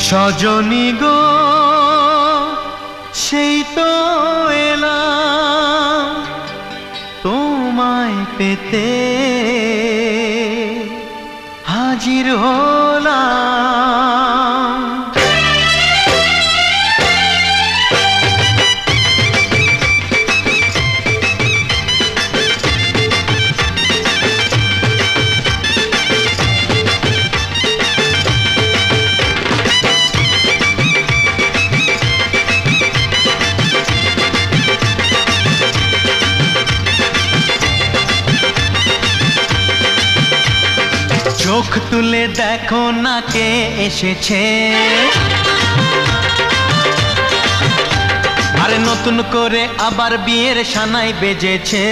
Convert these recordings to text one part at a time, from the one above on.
সজনী গো সেই তো এলাম তোমায় পেতে হাজির হলাম। চোখ তুলে দেখো না কে এসেছে, আরে নতুন করে আবার বিয়ের সানাই বেজেছে।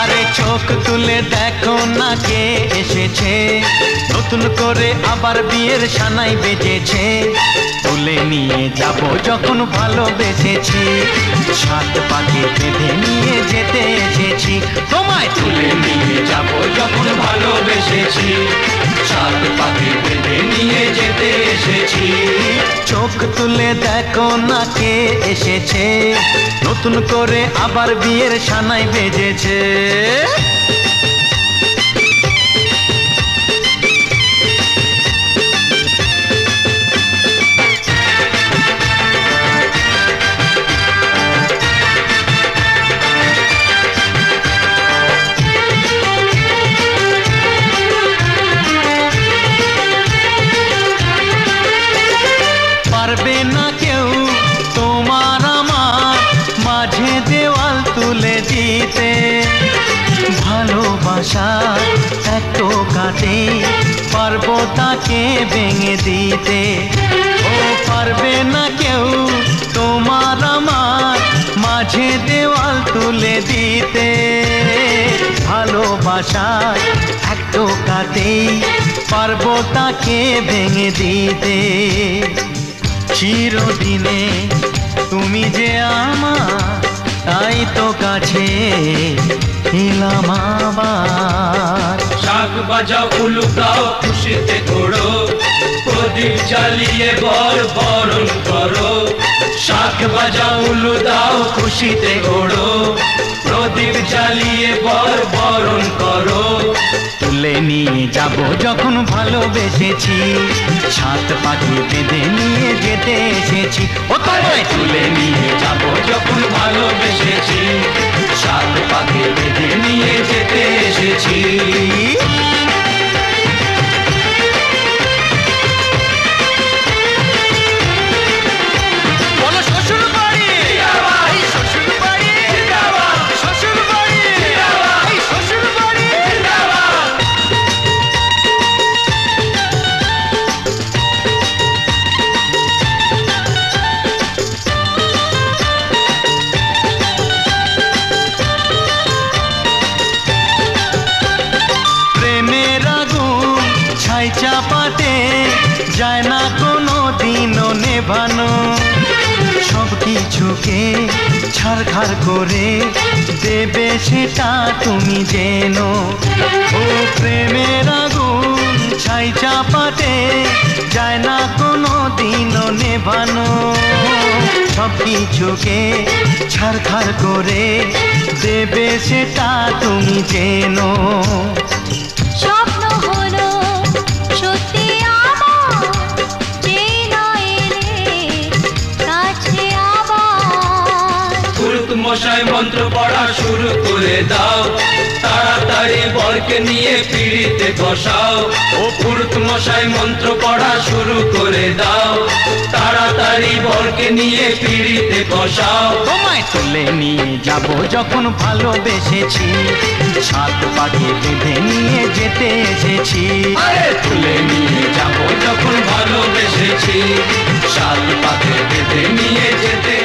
আরে চোখ তুলে দেখো না কে এসেছে, নতুন করে আবার বিয়ের সানাই বেজেছে। তুলে নিয়ে যাব যখন ভালোবেসেছি, সাত পাকে বেঁধে নিয়ে যেতে এসেছি। তোমায় তুলে নিয়ে যাব যখন ভালোবেসেছি, সাত পাকে বেঁধে নিয়ে যেতে এসেছি। চোখ তুলে দেখো না কে এসেছে, নতুন করে আবার বিয়ের সানাই বেজেছে। পারবে না কেউ তোমার আমার মাঝে দেওয়াল তুলে দিতে, ভালোবাসা এত কাটে পারবো তাকে ভেঙে দিতে। ও পারবে না কেউ তোমার আমার মাঝে দেওয়াল তুলে দিতে, ভালোবাসা এত কাটে পারবো তাকে ভেঙে দিতে। চিরদিনে তুমি যে আমার, তাই তো কাছে এলাম আবার। শাক বাজাও উলু দাও খুশিতে ঘোড়ো, প্রদীপ জ্বালিয়ে বরণ করো। শাক বাজাও উলু দাও খুশিতে ঘোড়ো, প্রদীপ জ্বালিয়ে বরণ করো। তুলে নিয়ে যাব যখন ভালোবেসেছি, সাত পাখি বেঁধে নিয়ে যেতে এসেছি। ও তোমায় তুলে নিয়ে যাব যখন ভালোবেসেছি, সাত পাখি বেঁধে নিয়ে যেতে এসেছি। চাপাতে যায় না কোনো দিনও নেভানো, সব কিছুকে ছারখার করে দেবে সেটা তুমি জেনো। ও প্রেমের আগুন ছাই চাপাতে যায় না কোনো দিনও নেভানো, সব কিছুকে ছারখার করে দেবে সেটা তুমি জেনো। স্বপ্ন হলো সত্যি আমার, যেই নয় এলে কাছে আবার। পুরুত মশাই মন্ত্র পড়া শুরু করে দাও, তাড়াতাড়ি বরকে নিয়ে পিড়িতে বসাও। ও পুরুত মশাই মন্ত্র পড়া শুরু করে দাও, তাড়াতাড়ি বরকে নিয়ে পিড়িতে বসাও। তোমায় তুলে নিয়ে যাব যখন ভালোবেসেছি, সাত পাখি বেঁধে নিয়ে যেতে এসেছি। আরে তুলে নিয়ে যাব যখন ভালোবেসেছি, সাত পাকে বেঁধে নিয়ে যেতে